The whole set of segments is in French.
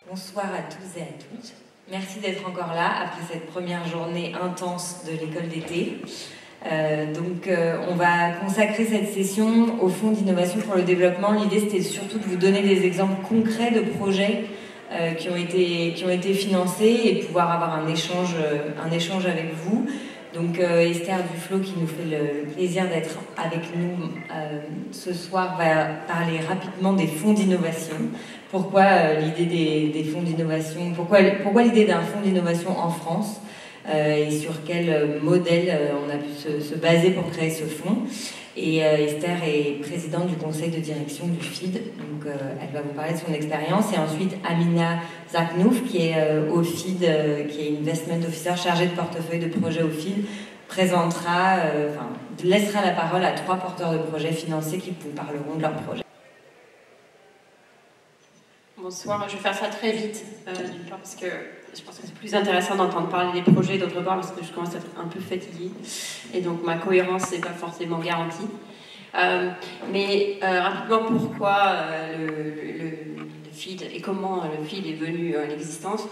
Bonsoir à tous et à toutes. Merci d'être encore là après cette première journée intense de l'école d'été. On va consacrer cette session au Fonds d'innovation pour le développement. L'idée, c'était surtout de vous donner des exemples concrets de projets qui ont été financés et pouvoir avoir un échange avec vous. Donc Esther Duflo, qui nous fait le plaisir d'être avec nous ce soir, va parler rapidement des fonds d'innovation. Pourquoi l'idée des fonds d'innovation, pourquoi l'idée d'un fonds d'innovation en France et sur quel modèle on a pu se baser pour créer ce fonds. Et Esther est présidente du conseil de direction du FID, donc elle va vous parler de son expérience. Et ensuite Amina Zaknouf, qui est au FID, qui est Investment Officer chargée de portefeuille de projet au FID, laissera la parole à 3 porteurs de projets financés qui vous parleront de leur projet. Bonsoir, je vais faire ça très vite, d'une part parce que je pense que c'est plus intéressant d'entendre parler des projets, d'autre part parce que je commence à être un peu fatiguée et donc ma cohérence n'est pas forcément garantie. Rapidement, pourquoi le FID et comment le FID est venu à l'existence.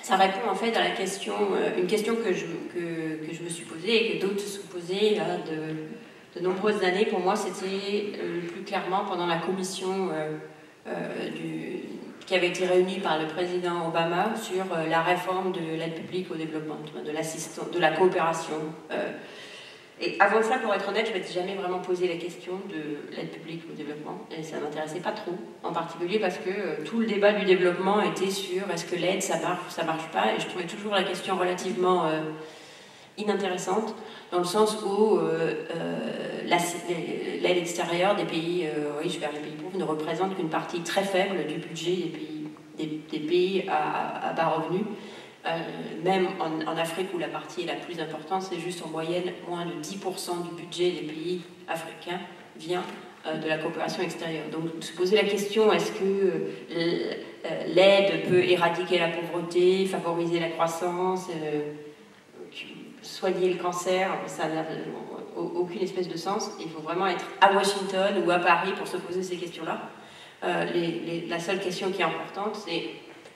Ça répond en fait à la question, une question que je me suis posée et que d'autres se sont posées de nombreuses années. Pour moi, c'était plus clairement pendant la commission qui avait été réunie par le président Obama sur la réforme de l'aide publique au développement, de la coopération. Et avant ça, pour être honnête, je ne m'étais jamais vraiment posé la question de l'aide publique au développement, et ça ne m'intéressait pas trop, en particulier parce que tout le débat du développement était sur est-ce que l'aide, ça marche ou ça ne marche pas, et je trouvais toujours la question relativement inintéressante, dans le sens où l'aide extérieure des pays riches vers les pays pauvres ne représente qu'une partie très faible du budget des pays à bas revenus. Même en Afrique, où la partie est la plus importante, c'est juste en moyenne moins de 10% du budget des pays africains vient de la coopération extérieure. Donc se poser la question, est-ce que l'aide peut éradiquer la pauvreté, favoriser la croissance, soigner le cancer, ça n'a aucune espèce de sens. Il faut vraiment être à Washington ou à Paris pour se poser ces questions-là. La seule question qui est importante, c'est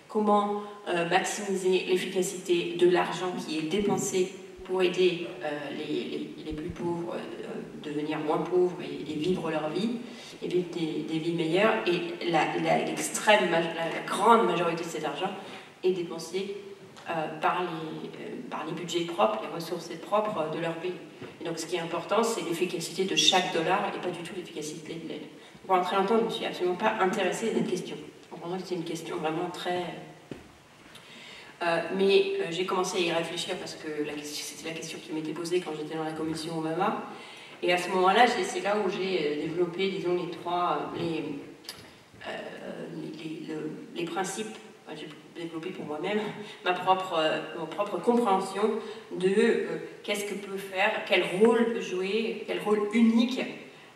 comment maximiser l'efficacité de l'argent qui est dépensé pour aider les plus pauvres devenir moins pauvres et vivre leur vie, et vivre des vies meilleures. Et la grande majorité de cet argent est dépensé par les budgets propres, les ressources propres de leur pays. Et donc ce qui est important, c'est l'efficacité de chaque dollar et pas du tout l'efficacité de l'aide. Pendant très longtemps, je ne me suis absolument pas intéressée à cette question. Je comprends que c'est une question vraiment très... j'ai commencé à y réfléchir parce que c'était la question qui m'était posée quand j'étais dans la commission Obama. Et à ce moment-là, c'est là où j'ai développé, disons, les principes. J'ai développé pour moi-même ma propre compréhension de qu'est-ce que peut faire, quel rôle peut jouer, quel rôle unique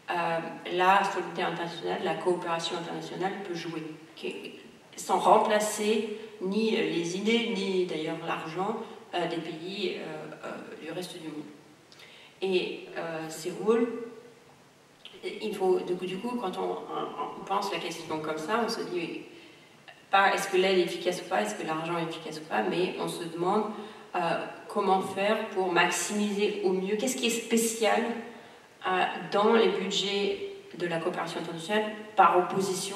la solidarité internationale, la coopération internationale peut jouer, sans remplacer ni les idées, ni d'ailleurs l'argent des pays du reste du monde. Et ces rôles, il faut, du coup, quand on pense la question comme ça, on se dit pas est-ce que l'aide est efficace ou pas, est-ce que l'argent est efficace ou pas, mais on se demande comment faire pour maximiser au mieux, qu'est-ce qui est spécial dans les budgets de la coopération internationale par opposition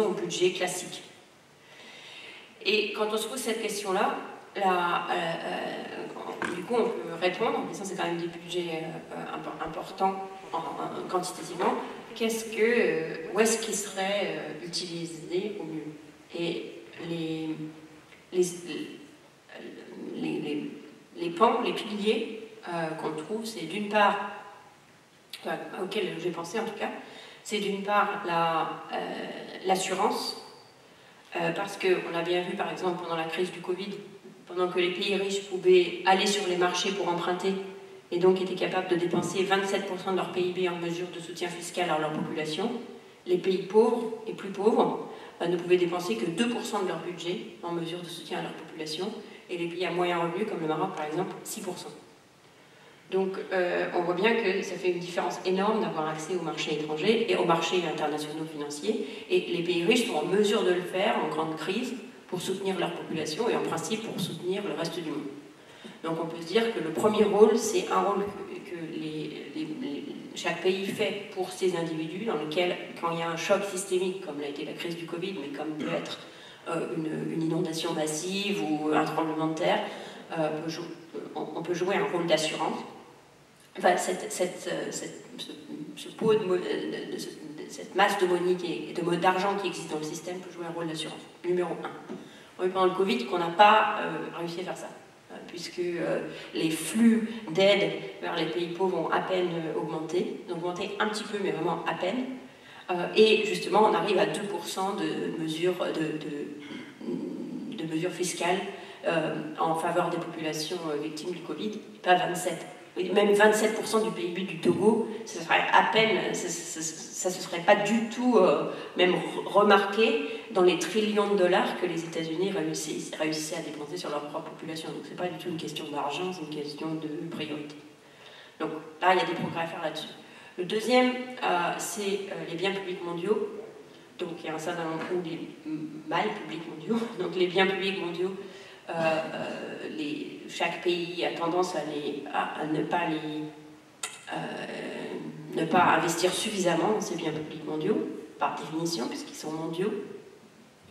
au budget classique. Et quand on se pose cette question-là, du coup on peut répondre en disant c'est quand même des budgets importants quantitativement, où est-ce qu'ils seraient utilisés au mieux? Et les pans, les piliers qu'on trouve, c'est d'une part, auxquels j'ai pensé en tout cas, c'est d'une part l'assurance, parce qu'on a bien vu par exemple pendant la crise du Covid, pendant que les pays riches pouvaient aller sur les marchés pour emprunter et donc étaient capables de dépenser 27% de leur PIB en mesure de soutien fiscal à leur population, les pays pauvres et plus pauvres ne pouvaient dépenser que 2% de leur budget en mesure de soutien à leur population, et les pays à moyen revenu, comme le Maroc par exemple, 6%. Donc on voit bien que ça fait une différence énorme d'avoir accès aux marchés étrangers et aux marchés internationaux financiers. Et les pays riches sont en mesure de le faire en grande crise pour soutenir leur population et en principe pour soutenir le reste du monde. Donc on peut se dire que le premier rôle, c'est un rôle que chaque pays fait pour ses individus, dans lequel, quand il y a un choc systémique, comme l'a été la crise du Covid, mais comme peut être une inondation massive ou un tremblement de terre, on peut jouer un rôle d'assurance. Enfin, cette masse de monnaie, d'argent qui existe dans le système peut jouer un rôle d'assurance. Numéro 1. On a vu pendant le Covid qu'on n'a pas réussi à faire ça, puisque les flux d'aide vers les pays pauvres ont à peine augmenté un petit peu, mais vraiment à peine. Et justement, on arrive à 2% de mesures fiscales en faveur des populations victimes du Covid, pas 27%. Même 27% du PIB du Togo, ce serait à peine, ça ne se serait pas du tout même remarqué dans les trillions de dollars que les États-Unis réussissaient à dépenser sur leur propre population. Donc ce n'est pas du tout une question d'argent, c'est une question de priorité. Donc là, il y a des progrès à faire là-dessus. Le deuxième, c'est les biens publics mondiaux. Donc il y a un certain nombre des mal publics mondiaux. Donc les biens publics mondiaux, chaque pays a tendance à ne pas investir suffisamment dans ces biens publics mondiaux, par définition, puisqu'ils sont mondiaux.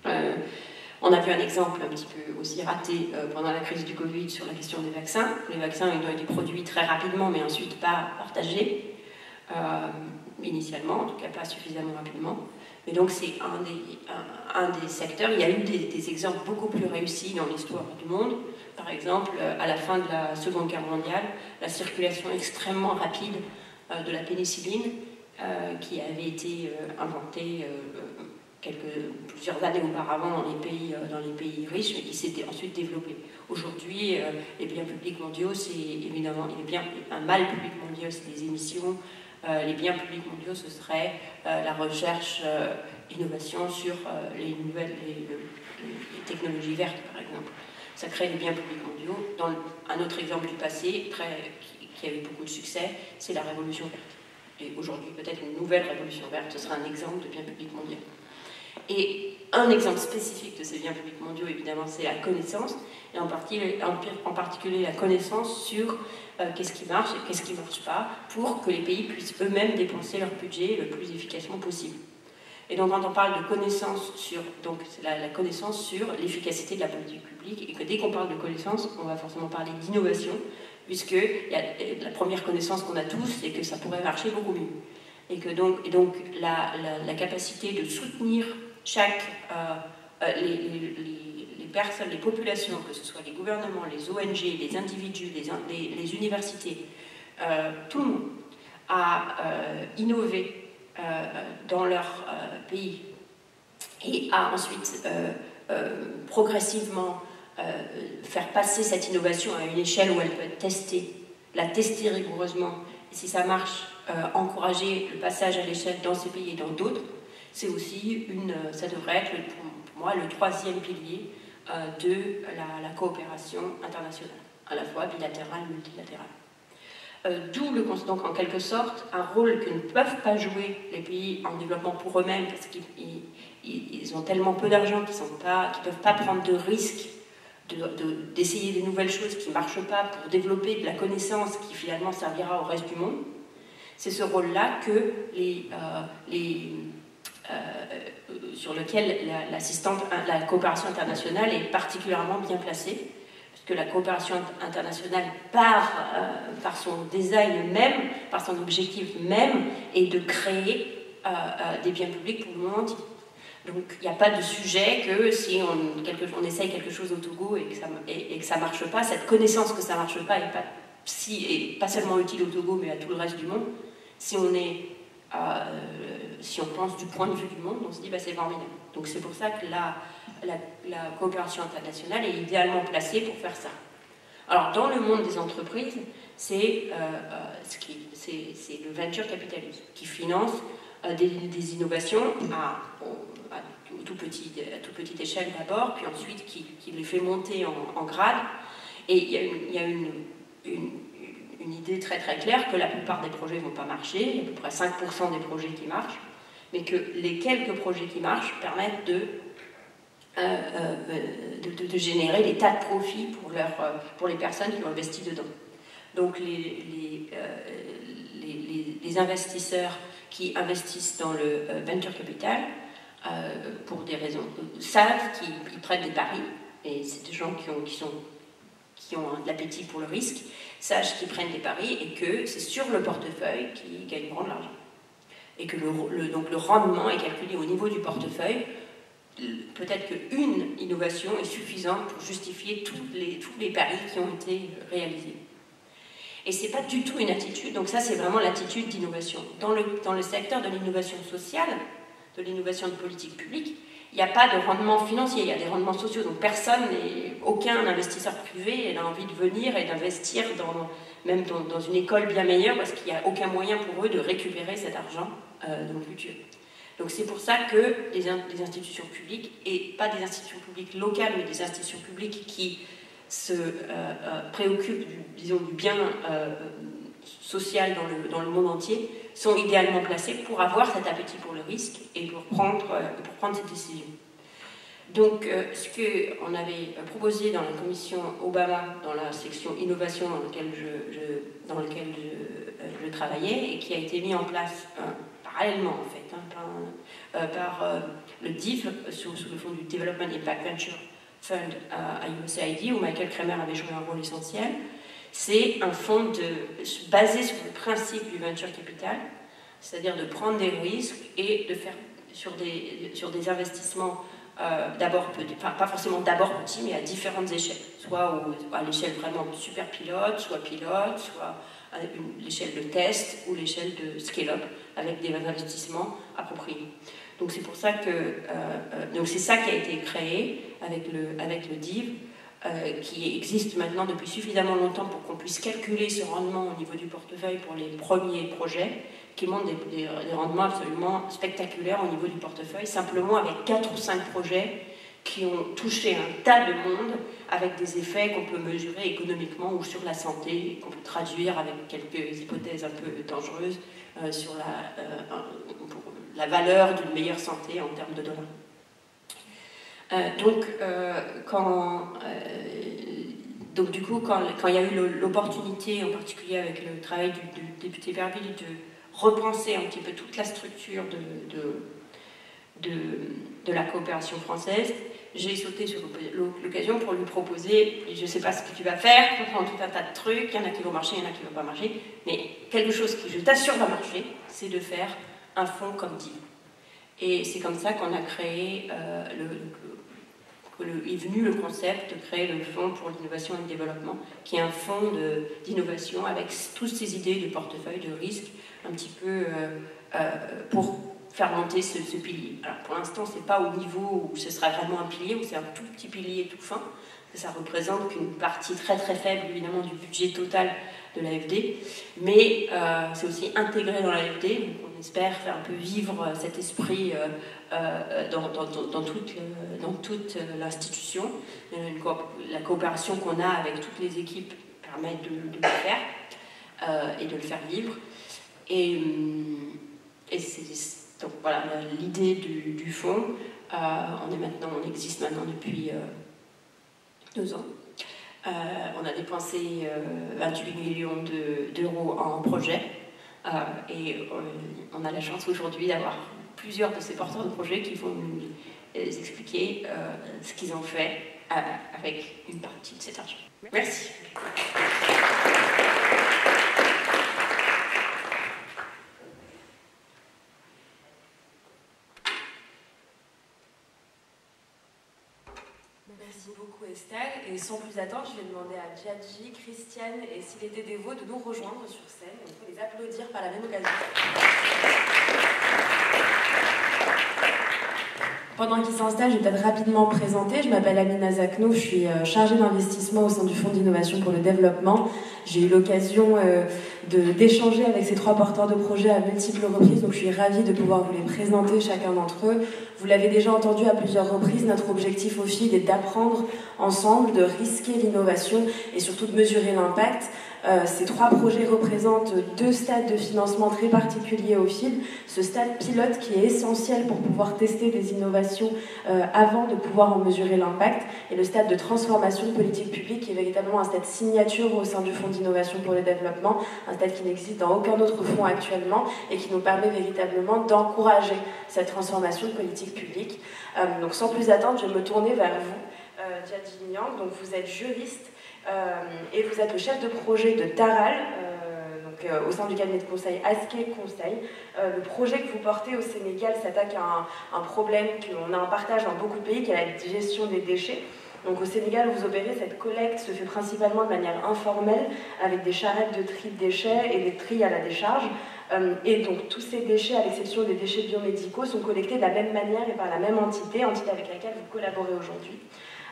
On a vu un exemple un petit peu aussi raté pendant la crise du Covid sur la question des vaccins. Les vaccins, ils ont été produits très rapidement, mais ensuite pas partagés, initialement, en tout cas pas suffisamment rapidement. Et donc c'est un des secteurs. Il y a eu des exemples beaucoup plus réussis dans l'histoire du monde. Par exemple, à la fin de la Seconde Guerre mondiale, la circulation extrêmement rapide de la pénicilline, qui avait été inventée plusieurs années auparavant dans les pays riches, mais qui s'était ensuite développée. Aujourd'hui, les biens publics mondiaux, c'est évidemment un mal public mondial, c'est les émissions. Les biens publics mondiaux, ce serait la recherche, innovation sur les technologies vertes, par exemple. Ça crée des biens publics mondiaux. Un autre exemple du passé, qui a eu beaucoup de succès, c'est la révolution verte. Et aujourd'hui, peut-être une nouvelle révolution verte, ce sera un exemple de bien public mondial. Et un exemple spécifique de ces biens publics mondiaux, évidemment, c'est la connaissance, et en particulier la connaissance sur qu'est-ce qui marche et qu'est-ce qui ne marche pas, pour que les pays puissent eux-mêmes dépenser leur budget le plus efficacement possible. Et donc quand on parle de connaissance sur, donc c'est la connaissance sur l'efficacité de la politique publique, et que dès qu'on parle de connaissance, on va forcément parler d'innovation, puisque la première connaissance qu'on a tous, c'est que ça pourrait marcher beaucoup mieux. Et donc la capacité de soutenir les personnes, les populations, que ce soit les gouvernements, les ONG, les individus, les universités, tout le monde, à innover dans leur pays et à ensuite progressivement faire passer cette innovation à une échelle où elle peut être testée, la tester rigoureusement, et si ça marche, encourager le passage à l'échelle dans ces pays et dans d'autres, c'est aussi ça devrait être pour moi le troisième pilier de la coopération internationale, à la fois bilatérale et multilatérale. D'où donc en quelque sorte un rôle que ne peuvent pas jouer les pays en développement pour eux-mêmes, parce qu'ils ont tellement peu d'argent qu'ils ne peuvent pas prendre de risques d'essayer des nouvelles choses qui ne marchent pas pour développer de la connaissance qui finalement servira au reste du monde. C'est ce rôle-là que sur lequel la coopération internationale est particulièrement bien placée, parce que la coopération internationale, par son design même, par son objectif même, est de créer des biens publics pour le monde entier. Donc il n'y a pas de sujet que si on essaye quelque chose au Togo et que ça ne marche pas, cette connaissance que ça ne marche pas est pas seulement utile au Togo, mais à tout le reste du monde. Si on pense du point de vue du monde, on se dit c'est formidable. Donc c'est pour ça que la coopération internationale est idéalement placée pour faire ça. Alors dans le monde des entreprises, c'est le venture capitalisme qui finance des innovations à toute petite échelle d'abord, puis ensuite qui les fait monter en grade. Et il y a une une idée très très claire que la plupart des projets ne vont pas marcher, il y a à peu près 5% des projets qui marchent, mais que les quelques projets qui marchent permettent de générer des tas de profits pour les personnes qui ont investi dedans. Donc les investisseurs qui investissent dans le venture capital, pour des raisons, savent qu'ils prennent des paris, et c'est des gens qui ont de l'appétit pour le risque, sachent qu'ils prennent des paris et que c'est sur le portefeuille qu'ils gagneront de l'argent. Et que donc le rendement est calculé au niveau du portefeuille. Peut-être qu'une innovation est suffisante pour justifier tous les paris qui ont été réalisés. Et ce n'est pas du tout une attitude, donc ça c'est vraiment l'attitude d'innovation. Dans le secteur de l'innovation sociale, de l'innovation de politique publique, il n'y a pas de rendement financier, il y a des rendements sociaux, donc aucun investisseur privé n'a envie de venir et d'investir même dans une école bien meilleure parce qu'il n'y a aucun moyen pour eux de récupérer cet argent dans le futur. Donc c'est pour ça que les institutions publiques, et pas des institutions publiques locales, mais des institutions publiques qui se préoccupent du bien social dans le monde entier, sont idéalement placées pour avoir cet appétit pour le risque et pour prendre cette décision. Donc ce qu'on avait proposé dans la commission Obama, dans la section innovation dans laquelle je travaillais, et qui a été mis en place parallèlement en fait, par le DIV, sous le fond du Development Impact Venture Fund à USAID, où Michael Kremer avait joué un rôle essentiel. C'est un fonds basé sur le principe du venture capital, c'est-à-dire de prendre des risques et de faire sur des investissements d'abord, pas forcément d'abord petits, mais à différentes échelles, soit à l'échelle vraiment super pilote, soit à l'échelle de test ou l'échelle de scale-up, avec des investissements appropriés. Donc c'est pour ça donc c'est ça qui a été créé avec le DIV, qui existe maintenant depuis suffisamment longtemps pour qu'on puisse calculer ce rendement au niveau du portefeuille pour les premiers projets, qui montrent des rendements absolument spectaculaires au niveau du portefeuille, simplement avec 4 ou 5 projets qui ont touché un tas de monde, avec des effets qu'on peut mesurer économiquement ou sur la santé, qu'on peut traduire avec quelques hypothèses un peu dangereuses sur la valeur d'une meilleure santé en termes de dollars. Donc du coup, quand il y a eu l'opportunité, en particulier avec le travail du député Verville, de repenser un petit peu toute la structure de la coopération française, j'ai sauté sur l'occasion pour lui proposer, je ne sais pas ce que tu vas faire, tu prends tout un tas de trucs, il y en a qui vont marcher, il y en a qui ne vont pas marcher, mais quelque chose qui, je t'assure, va marcher, c'est de faire un fonds comme DIV. Et c'est comme ça qu'on a créé, est venu le concept de créer le Fonds pour l'innovation et le développement, qui est un fonds d'innovation avec toutes ces idées de portefeuille, de risque, un petit peu pour faire monter ce pilier. Alors pour l'instant, ce n'est pas au niveau où ce sera vraiment un pilier, où c'est un tout petit pilier tout fin, que ça représente qu'une partie très très faible évidemment du budget total de l'AFD, mais c'est aussi intégré dans l'AFD, donc on espère faire un peu vivre cet esprit dans toute l'institution. La coopération qu'on a avec toutes les équipes permet de le faire et de le faire vivre. Et c'est donc voilà l'idée du fonds. On existe maintenant depuis 2 ans. On a dépensé 28 millions d'euros en projet et on a la chance aujourd'hui d'avoir plusieurs de ces porteurs de projets qui vont nous expliquer ce qu'ils ont fait avec une partie de cet argent. Merci. Merci beaucoup Estelle, et sans plus attendre, je vais demander à Djadji, Christiane et Silété Devaux de nous rejoindre sur scène. On peut les applaudir par la même occasion. Pendant qu'ils s'installent, je vais peut-être rapidement me présenter. Je m'appelle Amina Zaknou, je suis chargée d'investissement au sein du Fonds d'innovation pour le développement. J'ai eu l'occasion d'échanger avec ces 3 porteurs de projets à multiples reprises, donc je suis ravie de pouvoir vous les présenter chacun d'entre eux. Vous l'avez déjà entendu à plusieurs reprises, notre objectif au FID est d'apprendre ensemble, de risquer l'innovation et surtout de mesurer l'impact. Ces 3 projets représentent 2 stades de financement très particuliers au FID. Ce stade pilote qui est essentiel pour pouvoir tester des innovations avant de pouvoir en mesurer l'impact, et le stade de transformation de politique publique qui est véritablement un stade signature au sein du Fonds d'innovation pour le développement, un stade qui n'existe dans aucun autre fonds actuellement et qui nous permet véritablement d'encourager cette transformation de politique publique. Donc sans plus attendre, je vais me tourner vers vous, Jiajin Yang. Donc vous êtes juriste et vous êtes le chef de projet de Taral, au sein du cabinet de conseil Aske Conseil. Le projet que vous portez au Sénégal s'attaque à un problème qu'on a un partage dans beaucoup de pays, qui est la gestion des déchets. Donc au Sénégal, vous opérez, cette collecte se fait principalement de manière informelle, avec des charrettes de tri de déchets et des tris à la décharge. Et donc tous ces déchets, à l'exception des déchets biomédicaux, sont collectés de la même manière et par la même entité avec laquelle vous collaborez aujourd'hui.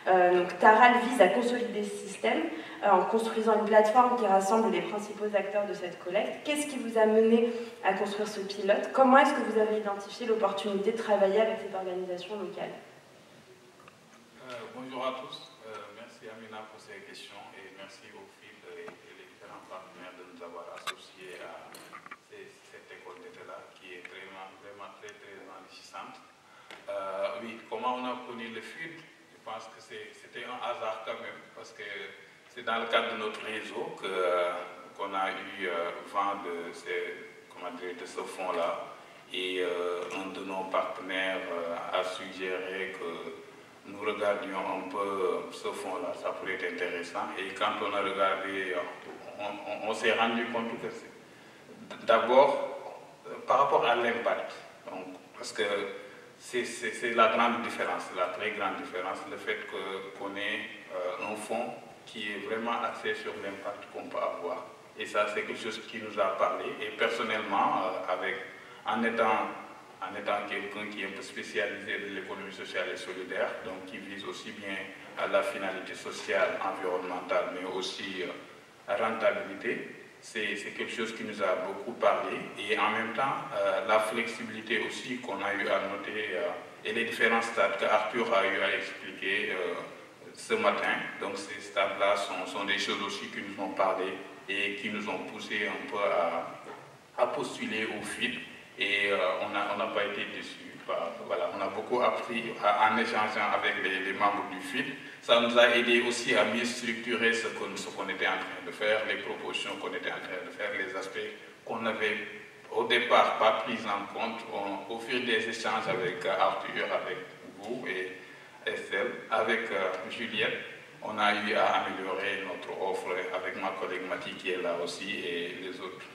Donc Taral vise à consolider ce système en construisant une plateforme qui rassemble les principaux acteurs de cette collecte. Qu'est-ce qui vous a mené à construire ce pilote? Comment est-ce que vous avez identifié l'opportunité de travailler avec cette organisation locale? Bonjour à tous, merci Amina pour ces questions et merci au FID et les différents partenaires de nous avoir associés à cette école d'été-là qui est vraiment très enrichissante. Oui, comment on a connu le FID? Je pense que c'était un hasard quand même, parce que c'est dans le cadre de notre réseau qu'on a eu vent de ce fonds-là, et un de nos partenaires a suggéré que nous regardions un peu ce fonds-là, ça pourrait être intéressant. Et quand on a regardé, on s'est rendu compte que d'abord, par rapport à l'impact, parce que c'est la grande différence, la très grande différence, le fait qu'on ait un fonds qui est vraiment axé sur l'impact qu'on peut avoir. Et ça, c'est quelque chose qui nous a parlé. Et personnellement, en étant quelqu'un qui est un peu spécialisé de l'économie sociale et solidaire, donc qui vise aussi bien à la finalité sociale, environnementale, mais aussi à rentabilité, c'est quelque chose qui nous a beaucoup parlé. Et en même temps, la flexibilité aussi qu'on a eu à noter et les différents stades qu'Arthur a eu à expliquer ce matin. Donc ces stades-là sont des choses aussi qui nous ont parlé et qui nous ont poussé un peu à postuler au FID. Et on n'a pas été déçus. Voilà, on a beaucoup appris en échangeant avec les membres du FID. Ça nous a aidé aussi à mieux structurer ce qu'on était en train de faire, les propositions qu'on était en train de faire, les aspects qu'on n'avait au départ pas pris en compte. Au fil des échanges avec Arthur, avec vous et Estelle, avec Juliette, on a eu à améliorer notre offre avec ma collègue Mathie qui est là aussi et les autres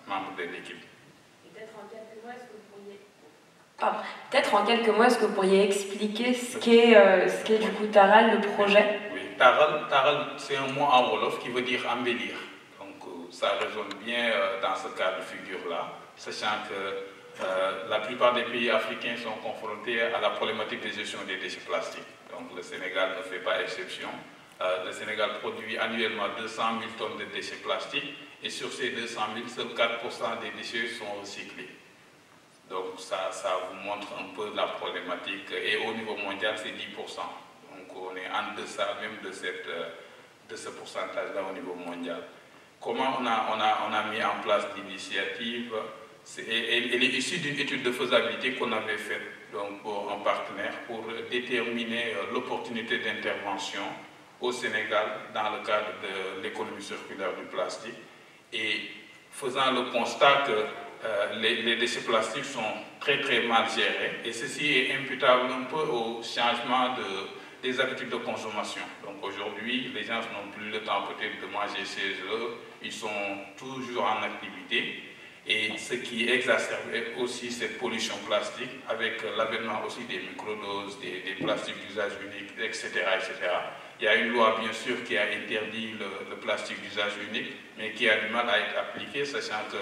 membres de l'équipe. Peut-être en quelques mots, est-ce que vous pourriez expliquer ce qu'est du coup Taral, le projet? Oui, Taral, c'est un mot en wolof qui veut dire embellir. Donc ça résonne bien dans ce cas de figure-là, sachant que la plupart des pays africains sont confrontés à la problématique de gestion des déchets plastiques. Donc le Sénégal ne fait pas exception. Le Sénégal produit annuellement 200 000 tonnes de déchets plastiques et sur ces 200 000, seuls 4% des déchets sont recyclés. Donc ça vous montre un peu la problématique et au niveau mondial c'est 10%. Donc on est en deçà même de ce pourcentage-là au niveau mondial. Comment on a mis en place l'initiative? Elle est issue d'une étude de faisabilité qu'on avait faite donc pour un partenaire pour déterminer l'opportunité d'intervention au Sénégal dans le cadre de l'économie circulaire du plastique et faisant le constat que les déchets plastiques sont très mal gérés et ceci est imputable un peu au changement des habitudes de consommation. Donc aujourd'hui, les gens n'ont plus le temps peut-être de manger chez eux, ils sont toujours en activité et ce qui exacerbe aussi cette pollution plastique avec l'avènement aussi des microdoses, des plastiques d'usage unique, etc., etc. Il y a une loi bien sûr qui a interdit le plastique d'usage unique mais qui a du mal à être appliquée sachant que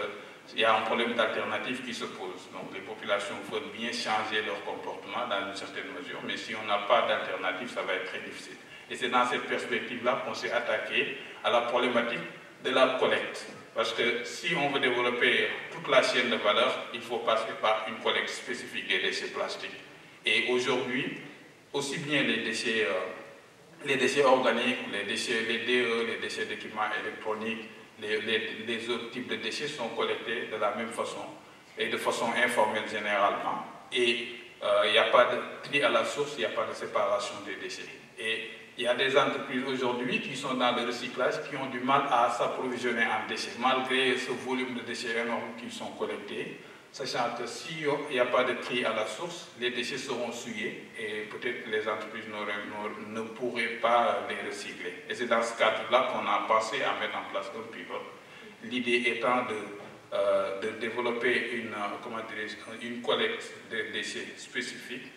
il y a un problème d'alternative qui se pose. Donc les populations veulent bien changer leur comportement dans une certaine mesure, mais si on n'a pas d'alternative, ça va être très difficile. Et c'est dans cette perspective-là qu'on s'est attaqué à la problématique de la collecte. Parce que si on veut développer toute la chaîne de valeur, il faut passer par une collecte spécifique des déchets plastiques. Et aujourd'hui, aussi bien les déchets organiques, les DE, les déchets d'équipements électroniques, les autres types de déchets sont collectés de la même façon et de façon informelle généralement. Et il n'y a pas de tri à la source, il n'y a pas de séparation des déchets. Et il y a des entreprises aujourd'hui qui sont dans le recyclage qui ont du mal à s'approvisionner en déchets, malgré ce volume de déchets énormes qui sont collectés, sachant que s'il n'y a pas de tri à la source, les déchets seront souillés et peut-être que les entreprises ne pourraient pas les recycler. Et c'est dans ce cadre-là qu'on a pensé à mettre en place un pivot. L'idée étant de développer une collecte de déchets spécifique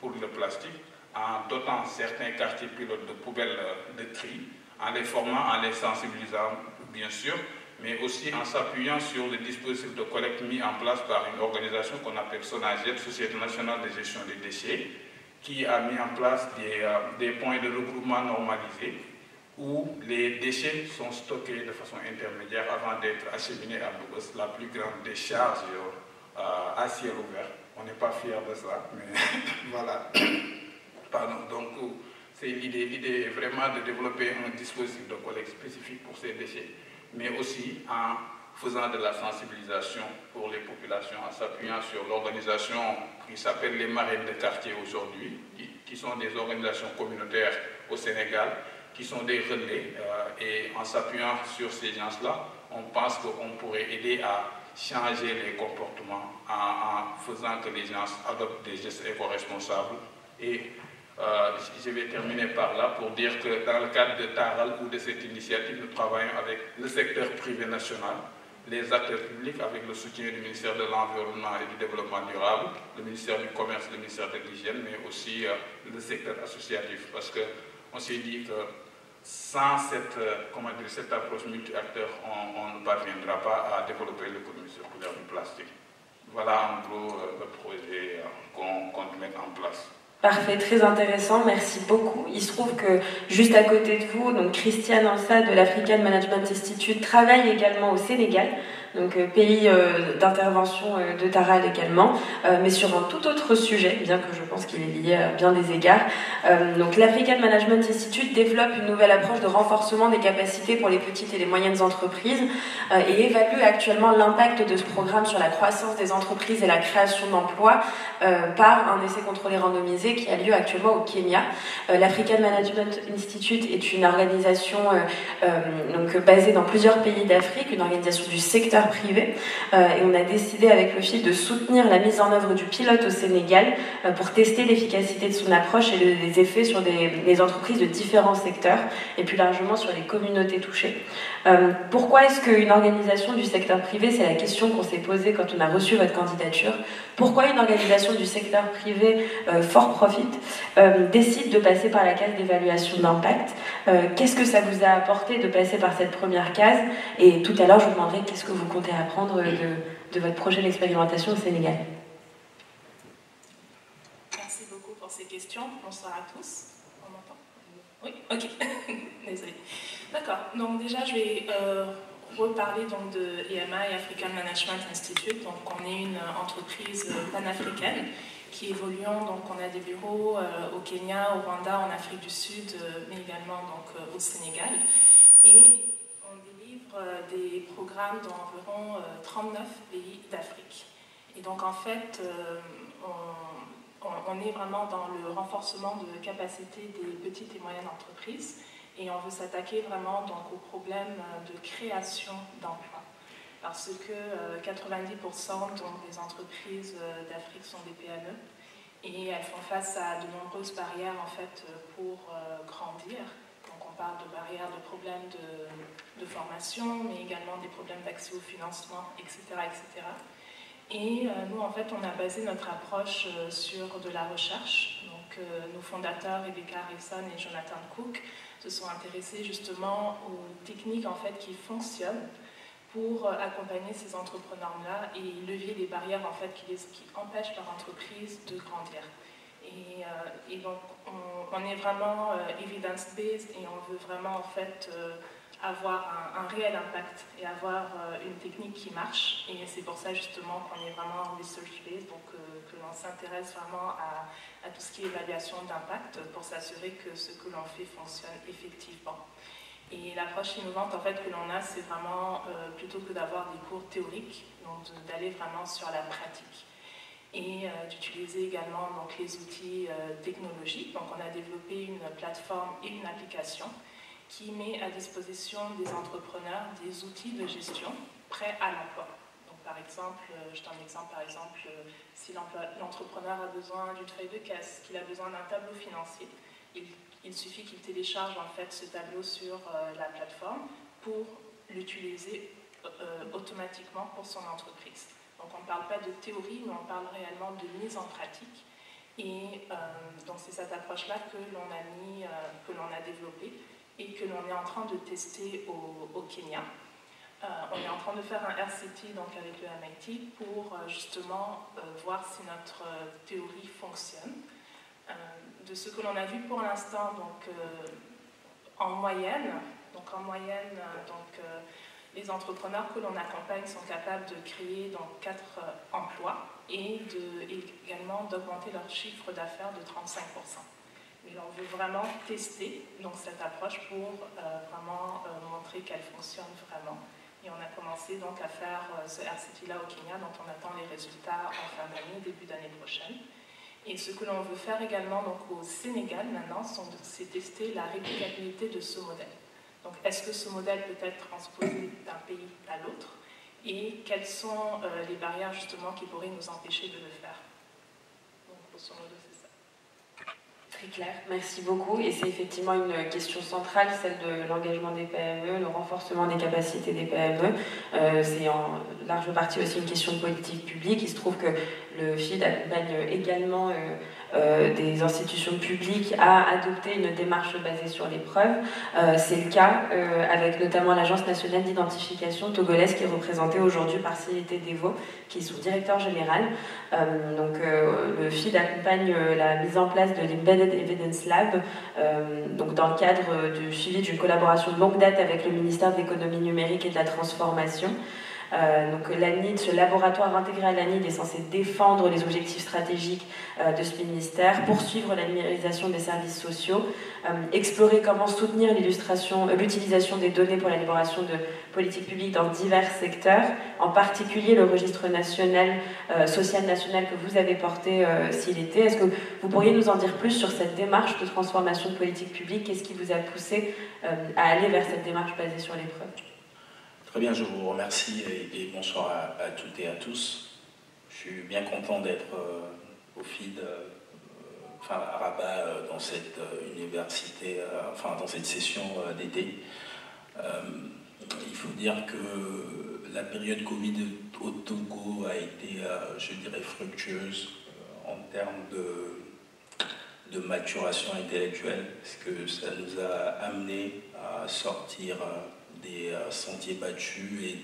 pour le plastique, en dotant certains quartiers pilotes de poubelles de tri, en les formant, en les sensibilisant bien sûr, mais aussi en s'appuyant sur les dispositifs de collecte mis en place par une organisation qu'on appelle SONAGED, Société nationale de gestion des déchets, qui a mis en place des points de regroupement normalisés où les déchets sont stockés de façon intermédiaire avant d'être acheminés à la plus grande décharge à ciel ouvert. On n'est pas fiers de ça, mais voilà. Pardon. Donc, c'est l'idée est vraiment de développer un dispositif de collecte spécifique pour ces déchets, mais aussi en faisant de la sensibilisation pour les populations, en s'appuyant sur l'organisation qui s'appelle les marraines de quartier aujourd'hui, qui sont des organisations communautaires au Sénégal, qui sont des relais, et en s'appuyant sur ces gens-là, on pense qu'on pourrait aider à changer les comportements en faisant que les gens adoptent des gestes éco-responsables. Et je vais terminer par là pour dire que dans le cadre de Taral ou de cette initiative, nous travaillons avec le secteur privé national, les acteurs publics avec le soutien du ministère de l'Environnement et du Développement durable, le ministère du Commerce, le ministère de l'Hygiène, mais aussi le secteur associatif, parce qu'on s'est dit que sans cette approche multi-acteurs, on ne parviendra pas à développer l'économie circulaire du plastique. Voilà en gros le projet qu'on compte mettre en place. Parfait, très intéressant, merci beaucoup. Il se trouve que juste à côté de vous, donc Christiane Ansa de l'African Management Institute travaille également au Sénégal, donc pays d'intervention de Taral également, mais sur un tout autre sujet, bien que je pense qu'il est lié à bien des égards. Donc l'African Management Institute développe une nouvelle approche de renforcement des capacités pour les petites et les moyennes entreprises et évalue actuellement l'impact de ce programme sur la croissance des entreprises et la création d'emplois par un essai contrôlé randomisé qui a lieu actuellement au Kenya. L'African Management Institute est une organisation donc basée dans plusieurs pays d'Afrique, une organisation du secteur privé, et on a décidé avec le FIL de soutenir la mise en œuvre du pilote au Sénégal pour tester l'efficacité de son approche et les effets sur les entreprises de différents secteurs et plus largement sur les communautés touchées. Pourquoi est-ce qu'une organisation du secteur privé, c'est la question qu'on s'est posée quand on a reçu votre candidature, pourquoi une organisation du secteur privé for profit décide de passer par la case d'évaluation d'impact? Qu'est-ce que ça vous a apporté de passer par cette première case? Et tout à l'heure, je vous demanderai qu'est-ce que vous comptez apprendre de votre prochaine expérimentation au Sénégal. Merci beaucoup pour ces questions. Bonsoir à tous. On m'entend? Oui? Ok. Désolée. D'accord. Donc déjà, je vais reparler donc de EMI, African Management Institute. Donc on est une entreprise panafricaine qui évoluons. Donc on a des bureaux au Kenya, au Rwanda, en Afrique du Sud, mais également donc, au Sénégal. Et on délivre des programmes dans environ 39 pays d'Afrique. Et donc en fait, on est vraiment dans le renforcement de capacité des petites et moyennes entreprises et on veut s'attaquer vraiment donc, aux problèmes de création d'emplois. Parce que 90% donc, des entreprises d'Afrique sont des PME et elles font face à de nombreuses barrières en fait, pour grandir. Donc on parle de barrières, de problèmes de formation, mais également des problèmes d'accès au financement, etc. etc. Et nous, en fait, on a basé notre approche sur de la recherche. Donc nos fondateurs, Rebecca Harrison et Jonathan Cook, se sont intéressés justement aux techniques en fait, qui fonctionnent pour accompagner ces entrepreneurs-là et lever les barrières en fait, qui empêchent leur entreprise de grandir. Et donc, on est vraiment evidence-based et on veut vraiment en fait, avoir un réel impact et avoir une technique qui marche. Et c'est pour ça justement qu'on est vraiment research-based, donc que l'on s'intéresse vraiment à tout ce qui est évaluation d'impact pour s'assurer que ce que l'on fait fonctionne effectivement. Et l'approche innovante en fait, que l'on a, c'est vraiment, plutôt que d'avoir des cours théoriques, d'aller vraiment sur la pratique. Et d'utiliser également donc, les outils technologiques. Donc on a développé une plateforme et une application qui met à disposition des entrepreneurs des outils de gestion prêts à l'emploi. Donc par exemple, je donne un exemple, par exemple, si l'entrepreneur a besoin d'une feuille de caisse, qu'il a besoin d'un tableau financier, il suffit qu'il télécharge en fait ce tableau sur la plateforme pour l'utiliser automatiquement pour son entreprise. Donc on ne parle pas de théorie, mais on parle réellement de mise en pratique. Et donc c'est cette approche-là que l'on a développée et que l'on est en train de tester au Kenya. On est en train de faire un RCT donc avec le MIT pour justement voir si notre théorie fonctionne. De ce que l'on a vu pour l'instant, donc en moyenne, les entrepreneurs que l'on accompagne sont capables de créer donc 4 emplois et également d'augmenter leur chiffre d'affaires de 35%. Mais on veut vraiment tester donc, cette approche pour vraiment montrer qu'elle fonctionne vraiment. Et on a commencé donc à faire ce RCT-là au Kenya, dont on attend les résultats en fin d'année, début d'année prochaine. Et ce que l'on veut faire également donc, au Sénégal maintenant, c'est tester la réplicabilité de ce modèle. Donc, est-ce que ce modèle peut être transposé d'un pays à l'autre et quelles sont les barrières justement qui pourraient nous empêcher de le faire? Donc, grosso modo, c'est ça. Très clair, merci beaucoup. Et c'est effectivement une question centrale, celle de l'engagement des PME, le renforcement des capacités des PME. C'est en large partie aussi une question de politique publique. Il se trouve que le FID accompagne également des institutions publiques à adopter une démarche basée sur les preuves. C'est le cas avec notamment l'Agence nationale d'identification togolaise qui est représentée aujourd'hui par Silité Devo, qui est son directeur général. Donc le FID accompagne la mise en place de l'Embedded Evidence Lab, donc dans le cadre du suivi d'une collaboration de longue date avec le ministère de l'économie numérique et de la transformation. Donc l'ANID, ce laboratoire intégré à l'ANID est censé défendre les objectifs stratégiques de ce ministère, poursuivre la numérisation des services sociaux, explorer comment soutenir l'utilisation des données pour l'élaboration de politiques publiques dans divers secteurs, en particulier le registre national, social national que vous avez porté s'il était. Est-ce que vous pourriez nous en dire plus sur cette démarche de transformation de politique publique? Qu'est-ce qui vous a poussé à aller vers cette démarche basée sur les preuves? Très bien, je vous remercie et bonsoir à toutes et à tous. Je suis bien content d'être au FID, à Rabat, dans cette université, dans cette session d'été. Il faut dire que la période Covid au Togo a été, je dirais, fructueuse en termes de maturation intellectuelle, parce que ça nous a amené à sortir des sentiers battus et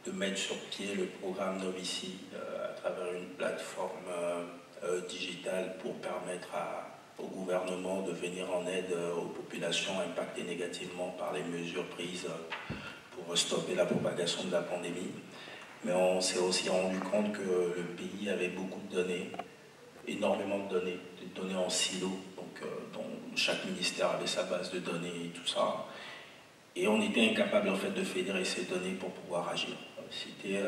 de mettre sur pied le programme Novici à travers une plateforme digitale pour permettre au gouvernement de venir en aide aux populations impactées négativement par les mesures prises pour stopper la propagation de la pandémie. Mais on s'est aussi rendu compte que le pays avait beaucoup de données, énormément de données en silo, donc dont chaque ministère avait sa base de données et tout ça. Et on était incapable en fait de fédérer ces données pour pouvoir agir. C'était,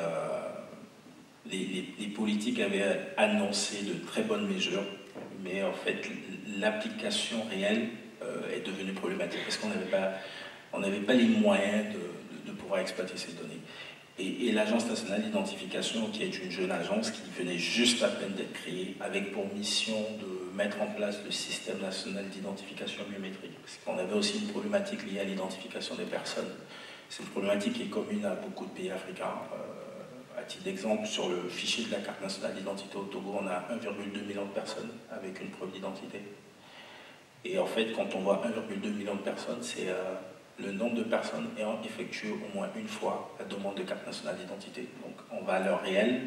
les politiques avaient annoncé de très bonnes mesures, mais en fait l'application réelle est devenue problématique parce qu'on n'avait pas les moyens de pouvoir exploiter ces données. Et l'Agence nationale d'identification, qui est une jeune agence qui venait juste à peine d'être créée, avec pour mission de mettre en place le système national d'identification biométrique. Parce qu'on avait aussi une problématique liée à l'identification des personnes. C'est une problématique qui est commune à beaucoup de pays africains. À titre d'exemple, sur le fichier de la carte nationale d'identité au Togo, on a 1,2 million de personnes avec une preuve d'identité. Et en fait, quand on voit 1,2 million de personnes, c'est le nombre de personnes ayant effectué au moins une fois la demande de carte nationale d'identité. Donc en valeur réelle,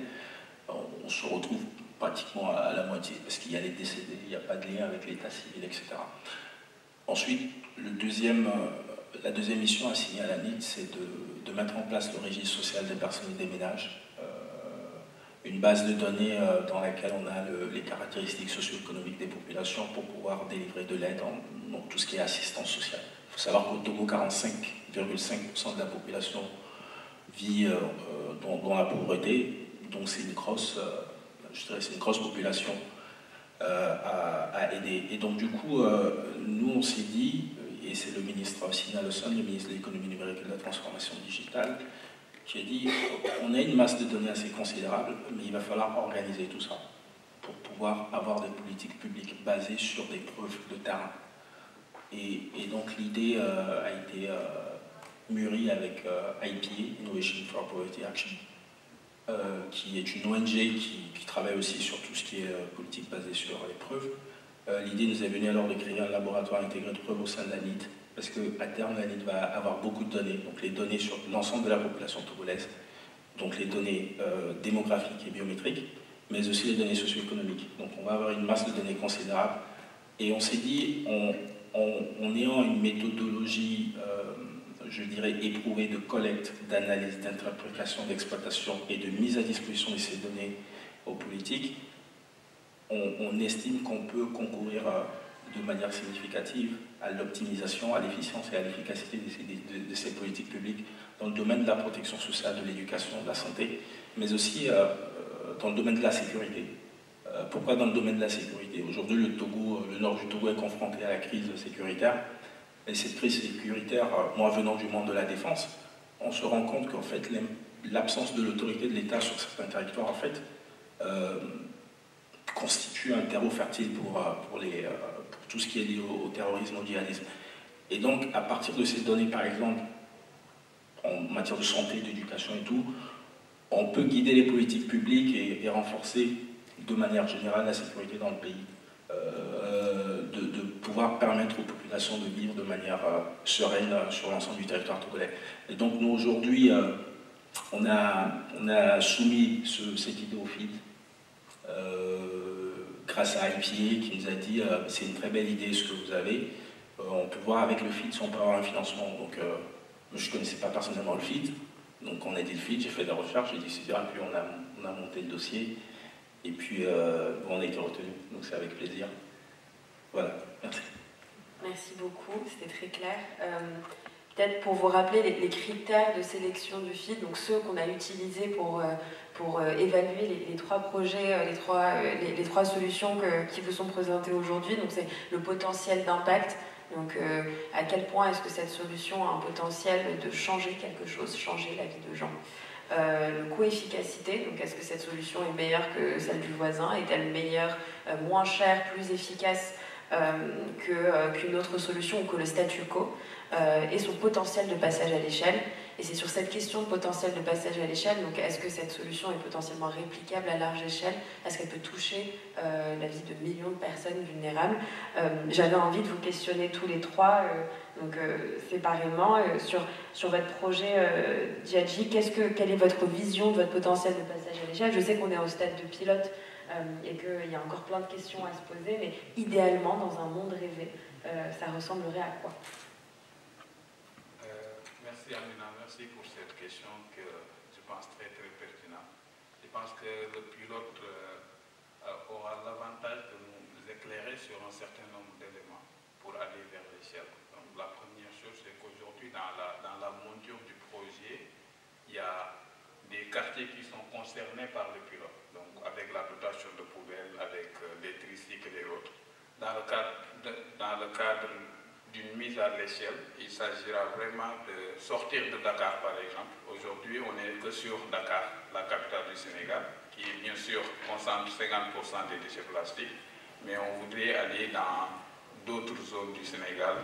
on se retrouve pratiquement à la moitié, parce qu'il y a les décédés, il n'y a pas de lien avec l'état civil, etc. Ensuite, la deuxième mission assignée à l'ANID, c'est de mettre en place le registre social des personnes et des ménages, une base de données dans laquelle on a les caractéristiques socio-économiques des populations pour pouvoir délivrer de l'aide dans tout ce qui est assistance sociale. faut savoir qu'au Togo, 45,5% de la population vit dans la pauvreté, donc c'est une grosse, je dirais, c'est une grosse population à aider. Et donc du coup, nous on s'est dit, et c'est le ministre Sina Le Son, le ministre de l'économie numérique et de la transformation digitale, qui a dit, on a une masse de données assez considérable, mais il va falloir organiser tout ça pour pouvoir avoir des politiques publiques basées sur des preuves de terrain. Et donc l'idée a été mûrie avec IPA, Innovation for Poverty Action, qui est une ONG qui travaille aussi sur tout ce qui est politique basée sur les preuves. L'idée nous est venue alors de créer un laboratoire intégré de preuves au sein de la NID, parce qu'à terme, la NID va avoir beaucoup de données, donc les données sur l'ensemble de la population togolaise, donc les données démographiques et biométriques, mais aussi les données socio-économiques. Donc on va avoir une masse de données considérable. Et on s'est dit, en ayant une méthodologie, je dirais, éprouvée de collecte, d'analyse, d'interprétation, d'exploitation et de mise à disposition de ces données aux politiques, on estime qu'on peut concourir de manière significative à l'optimisation, à l'efficience et à l'efficacité de ces politiques publiques dans le domaine de la protection sociale, de l'éducation, de la santé, mais aussi dans le domaine de la sécurité. Pourquoi dans le domaine de la sécurité? Aujourd'hui, le nord du Togo est confronté à la crise sécuritaire. Et cette crise sécuritaire, moi venant du monde de la défense, on se rend compte qu'en fait, l'absence de l'autorité de l'État sur certains territoires, en fait, constitue un terreau fertile pour tout ce qui est lié au terrorisme, au djihadisme. Et donc, à partir de ces données, par exemple, en matière de santé, d'éducation et tout, on peut guider les politiques publiques et renforcer de manière générale la sécurité dans le pays. De pouvoir permettre aux populations de vivre de manière sereine sur l'ensemble du territoire togolais. Et donc nous aujourd'hui, on a soumis cette idée au FID grâce à IPA qui nous a dit c'est une très belle idée ce que vous avez, on peut voir avec le FID si on peut avoir un financement. Donc je ne connaissais pas personnellement le FID, donc on a dit le FID, j'ai fait des recherches, j'ai dit c'est bien, puis on a monté le dossier. Et puis, on a été retenu, donc c'est avec plaisir. Voilà, merci. Merci beaucoup, c'était très clair. Peut-être pour vous rappeler les critères de sélection du FID, donc ceux qu'on a utilisés pour évaluer les trois projets, les trois solutions qui vous sont présentées aujourd'hui. Donc c'est le potentiel d'impact. Donc à quel point est-ce que cette solution a un potentiel de changer quelque chose, changer la vie de gens. Le coût efficacité, donc est-ce que cette solution est meilleure que celle du voisin? Est-elle meilleure, moins chère, plus efficace qu'une autre solution ou que le statu quo? Et son potentiel de passage à l'échelle. Et c'est sur cette question de potentiel de passage à l'échelle, donc est-ce que cette solution est potentiellement réplicable à large échelle? Est-ce qu'elle peut toucher la vie de millions de personnes vulnérables? J'avais envie de vous questionner tous les trois, donc séparément, sur votre projet Djadji. Quelle est votre vision de votre potentiel de passage à l'échelle? Je sais qu'on est au stade de pilote et qu'il y a encore plein de questions à se poser, mais idéalement, dans un monde rêvé, ça ressemblerait à quoi? Merci Amina, merci pour cette question que je pense très très pertinente. Je pense que le pilote aura l'avantage de nous éclairer sur un certain nombre d'éléments pour aller vers l'échelle. Donc la première chose, c'est qu'aujourd'hui dans la monture du projet, il y a des quartiers qui sont concernés par le pilote, donc avec la dotation de poubelles, avec les tricycles et autres. Dans le cadre d'une mise à l'échelle, il s'agira vraiment de sortir de Dakar par exemple. Aujourd'hui, on n'est que sur Dakar, la capitale du Sénégal, qui bien sûr concentre 50% des déchets plastiques, mais on voudrait aller dans d'autres zones du Sénégal,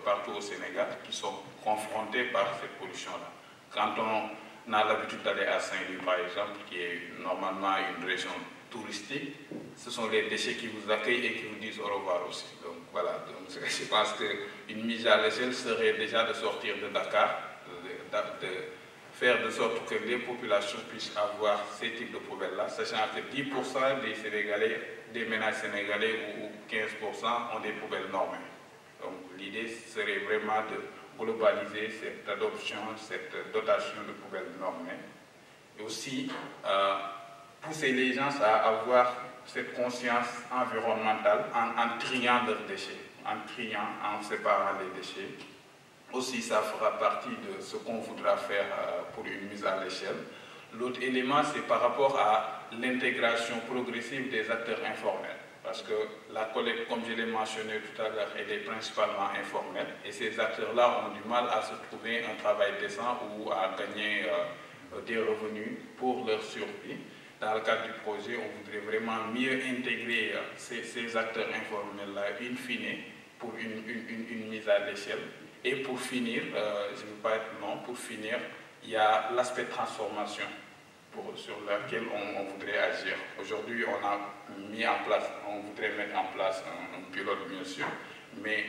partout au Sénégal, qui sont confrontées par cette pollution-là. Quand on a l'habitude d'aller à Saint-Louis par exemple, qui est normalement une région touristique, ce sont les déchets qui vous accueillent et qui vous disent au revoir aussi. Donc voilà, donc, je pense qu'une mise à l'échelle serait déjà de sortir de Dakar, de faire de sorte que les populations puissent avoir ces types de poubelles-là, sachant que 10% des Sénégalais, des ménages sénégalais ou 15% ont des poubelles normées. Donc l'idée serait vraiment de globaliser cette adoption, cette dotation de poubelles normées, et aussi pousser les gens à avoir cette conscience environnementale en triant leurs déchets, en séparant les déchets, aussi ça fera partie de ce qu'on voudra faire pour une mise à l'échelle. L'autre élément, c'est par rapport à l'intégration progressive des acteurs informels. Parce que la collecte, comme je l'ai mentionné tout à l'heure, elle est principalement informelle. Et ces acteurs-là ont du mal à se trouver un travail décent ou à gagner des revenus pour leur survie. Dans le cadre du projet, on voudrait vraiment mieux intégrer ces acteurs informels-là, in fine, pour une mise à l'échelle. Et pour finir, je ne veux pas être long, pour finir, il y a l'aspect transformation sur lequel on voudrait agir. Aujourd'hui, on a mis en place, on voudrait mettre en place un pilote, bien sûr, mais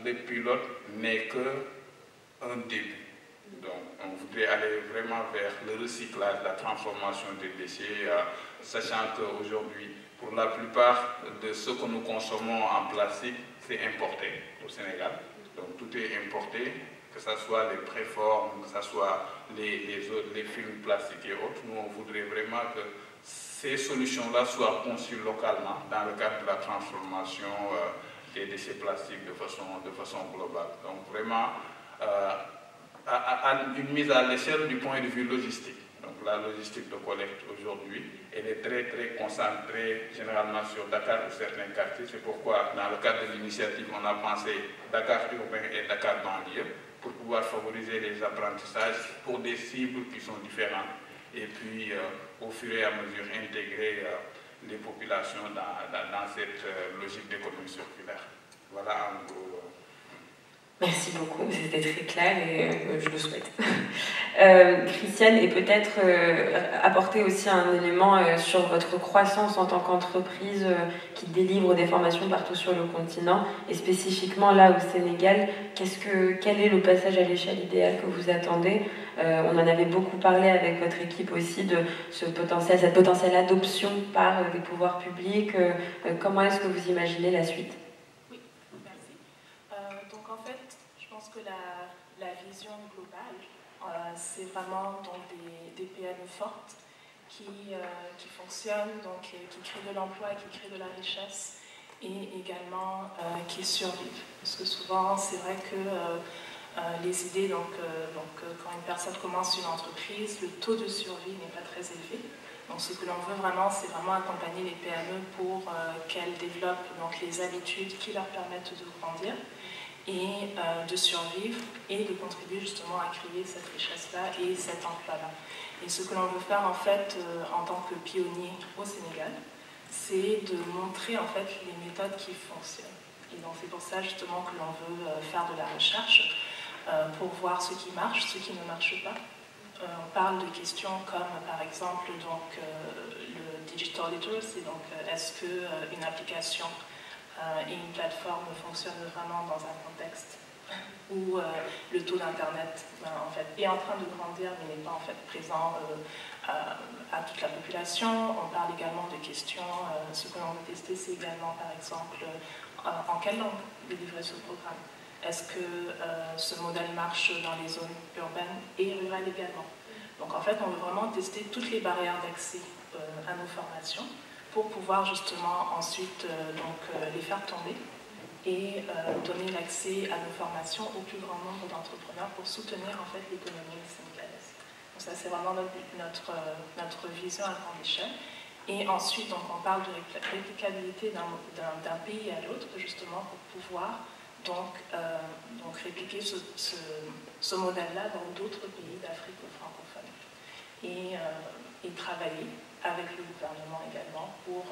le pilote n'est qu'un début. Donc, on voudrait aller vraiment vers le recyclage, la transformation des déchets, sachant qu'aujourd'hui, pour la plupart de ce que nous consommons en plastique, c'est importé au Sénégal. Donc, tout est importé, que ce soit les préformes, que ce soit les films plastiques et autres. Nous, on voudrait vraiment que ces solutions-là soient conçues localement dans le cadre de la transformation des déchets plastiques de façon globale. Donc, vraiment, une mise à l'échelle du point de vue logistique. Donc la logistique de collecte aujourd'hui, elle est très concentrée généralement sur Dakar ou certains quartiers. C'est pourquoi dans le cadre de l'initiative, on a pensé Dakar urbain et Dakar banlieue pour pouvoir favoriser les apprentissages pour des cibles qui sont différentes. Et puis au fur et à mesure intégrer les populations dans cette logique d'économie circulaire. Voilà en gros. Merci beaucoup, c'était très clair et je le souhaite. Christiane, et peut-être apporter aussi un élément sur votre croissance en tant qu'entreprise qui délivre des formations partout sur le continent, et spécifiquement là au Sénégal, quel est le passage à l'échelle idéale que vous attendez? On en avait beaucoup parlé avec votre équipe aussi de cette potentielle adoption par des pouvoirs publics. Comment est-ce que vous imaginez la suite? Que la vision globale, c'est vraiment donc des PME fortes qui fonctionnent, donc qui créent de l'emploi, qui créent de la richesse et également qui survivent. Parce que souvent, c'est vrai que les idées, quand une personne commence une entreprise, le taux de survie n'est pas très élevé. Donc ce que l'on veut vraiment, c'est vraiment accompagner les PME pour qu'elles développent donc, les habitudes qui leur permettent de grandir et de survivre et de contribuer justement à créer cette richesse-là et cet emploi-là. Et ce que l'on veut faire en fait en tant que pionnier au Sénégal, c'est de montrer en fait les méthodes qui fonctionnent. Et donc c'est pour ça justement que l'on veut faire de la recherche pour voir ce qui marche, ce qui ne marche pas. On parle de questions comme par exemple donc, le digital literacy, donc est-ce qu'une application et une plateforme fonctionne vraiment dans un contexte où le taux d'Internet en fait, est en train de grandir mais n'est pas en fait présent à toute la population. On parle également de questions, ce que l'on veut tester c'est également par exemple en quelle langue délivrer ce programme. Est-ce que ce modèle marche dans les zones urbaines et rurales également? Donc en fait on veut vraiment tester toutes les barrières d'accès à nos formations pour pouvoir justement ensuite les faire tomber et donner l'accès à nos formations au plus grand nombre d'entrepreneurs pour soutenir en fait l'économie sénégalaise. Donc ça c'est vraiment notre vision à grande échelle. Et ensuite donc, on parle de réplicabilité d'un pays à l'autre justement pour pouvoir donc répliquer ce modèle-là dans d'autres pays d'Afrique francophone et travailler avec le gouvernement également pour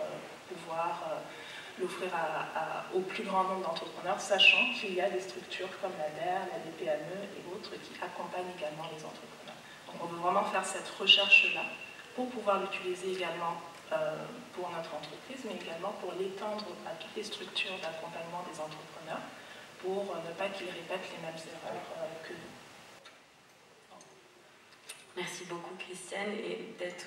pouvoir l'offrir au plus grand nombre d'entrepreneurs, sachant qu'il y a des structures comme la DER, la DPME et autres qui accompagnent également les entrepreneurs. Donc on veut vraiment faire cette recherche-là pour pouvoir l'utiliser également pour notre entreprise, mais également pour l'étendre à toutes les structures d'accompagnement des entrepreneurs pour ne pas qu'ils répètent les mêmes erreurs que nous. Merci beaucoup Christiane, et peut-être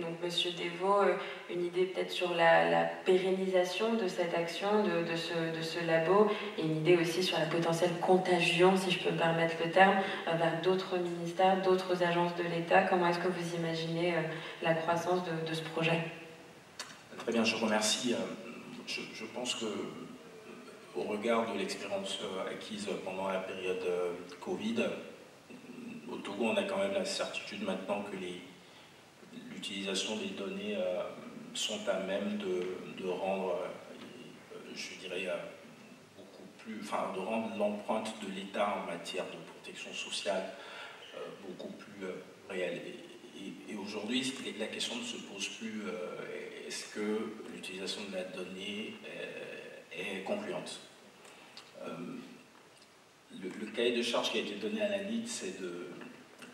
donc Monsieur Devaux, une idée peut-être sur la pérennisation de cette action, de ce labo, et une idée aussi sur la potentielle contagion, si je peux me permettre le terme, vers d'autres ministères, d'autres agences de l'État. Comment est-ce que vous imaginez la croissance de ce projet? Très bien, je remercie. Je pense que au regard de l'expérience acquise pendant la période Covid, au Togo, on a quand même la certitude maintenant que l'utilisation des données sont à même de rendre, je dirais, de rendre l'empreinte de l'État en matière de protection sociale beaucoup plus réelle. Et aujourd'hui, la question ne se pose plus est-ce que l'utilisation de la donnée est concluante. Le cahier de charge qui a été donné à la NIT, c'est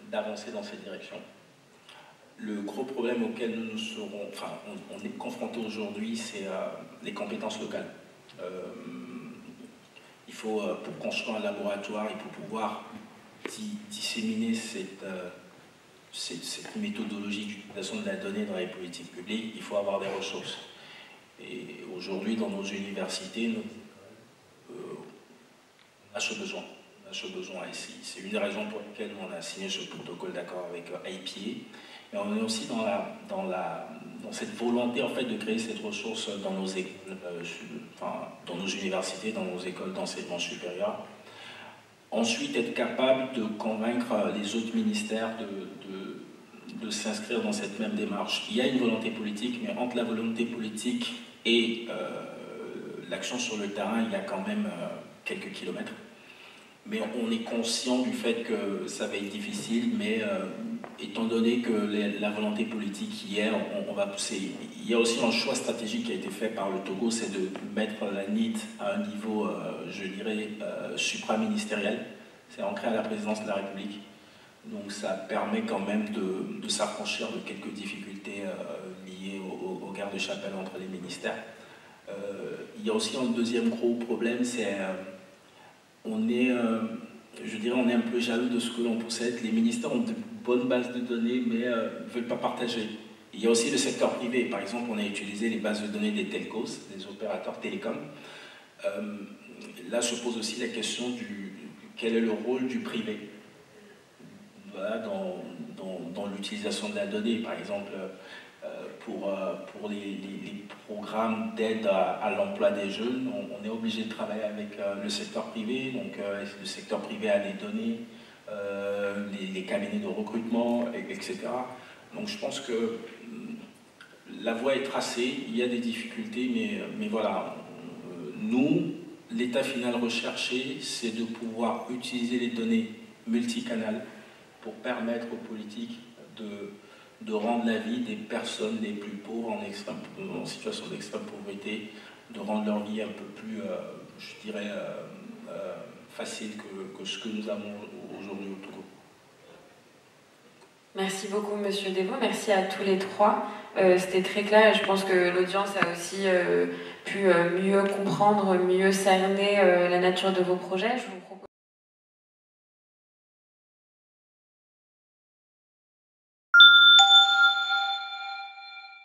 d'avancer dans cette direction. Le gros problème auquel nous serons, on est confronté aujourd'hui, c'est les compétences locales. Il faut, pour construire un laboratoire et pour pouvoir disséminer cette méthodologie d'utilisation de la donnée dans les politiques publiques, il faut avoir des ressources. Et aujourd'hui, dans nos universités, on a ce besoin. Et c'est une des raisons pour lesquelles on a signé ce protocole d'accord avec IPA. Mais on est aussi dans cette volonté en fait, de créer cette ressource dans nos écoles, dans nos universités, dans nos écoles d'enseignement supérieur. Ensuite, être capable de convaincre les autres ministères de s'inscrire dans cette même démarche. Il y a une volonté politique, mais entre la volonté politique et l'action sur le terrain, il y a quand même quelques kilomètres. Mais on est conscient du fait que ça va être difficile, mais étant donné que la volonté politique y est, on va pousser. Il y a aussi un choix stratégique qui a été fait par le Togo, c'est de mettre la NIT à un niveau, je dirais, supraministériel. C'est ancré à la présidence de la République. Donc ça permet quand même de s'affranchir de quelques difficultés liées aux guerres de chapelle entre les ministères. Il y a aussi un deuxième gros problème, c'est je dirais, on est un peu jaloux de ce que l'on possède. Les ministères ont de bonnes bases de données, mais ne veulent pas partager. Il y a aussi le secteur privé. Par exemple, on a utilisé les bases de données des telcos, des opérateurs télécoms. Là se pose aussi la question quel est le rôle du privé dans l'utilisation de la donnée. Par exemple, pour les programmes d'aide à l'emploi des jeunes, on est obligé de travailler avec le secteur privé. Donc, le secteur privé a des données, les cabinets de recrutement, etc. Donc, je pense que la voie est tracée. Il y a des difficultés, mais voilà. Nous, l'état final recherché, c'est de pouvoir utiliser les données multicanales pour permettre aux politiques de rendre la vie des personnes les plus pauvres en situation d'extrême pauvreté, de rendre leur vie un peu plus, je dirais, facile que ce que nous avons aujourd'hui au Togo. Merci beaucoup, Monsieur Deveau. Merci à tous les trois. C'était très clair et je pense que l'audience a aussi pu mieux comprendre, mieux cerner la nature de vos projets. Je vous propose